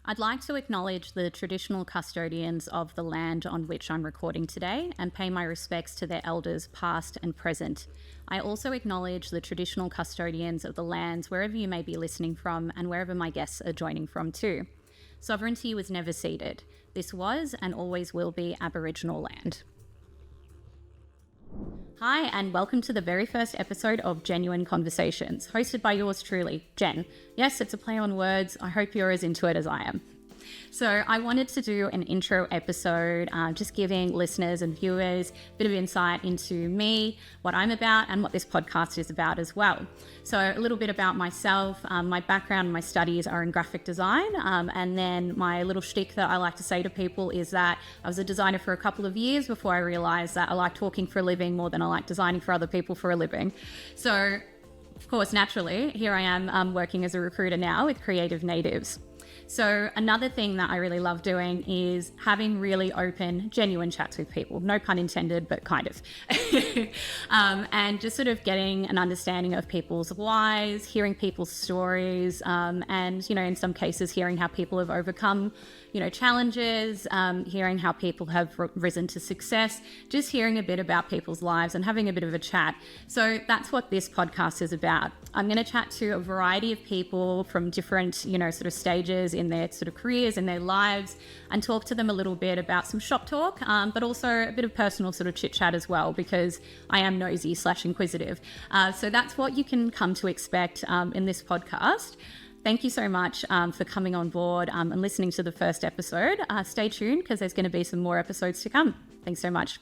I'd like to acknowledge the traditional custodians of the land on which I'm recording today and pay my respects to their elders past and present. I also acknowledge the traditional custodians of the lands wherever you may be listening from and wherever my guests are joining from too. Sovereignty was never ceded. This was and always will be Aboriginal land. Hi, and welcome to the very first episode of Jenuine Conversations, hosted by yours truly, Jen. Yes, it's a play on words. I hope you're as into it as I am. So I wanted to do an intro episode, just giving listeners and viewers a bit of insight into me, what I'm about, and what this podcast is about as well. So a little bit about myself. My background, my studies are in graphic design, and then my little shtick that I like to say to people is that I was a designer for a couple of years before I realised that I like talking for a living more than I like designing for other people for a living. So, of course, naturally, here I am working as a recruiter now with creative natives. So another thing that I really love doing is having really open, genuine chats with people. No pun intended, but kind of. And just sort of getting an understanding of people's whys, hearing people's stories, and, in some cases, hearing how people have overcome, challenges, hearing how people have risen to success, just hearing a bit about people's lives and having a bit of a chat. So that's what this podcast is about. I'm going to chat to a variety of people from different, sort of stages in their sort of careers and their lives, and talk to them a little bit about some shop talk, but also a bit of personal sort of chit chat as well, because I am nosy / inquisitive. So that's what you can come to expect in this podcast. Thank you so much for coming on board and listening to the first episode. Stay tuned because there's going to be some more episodes to come. Thanks so much.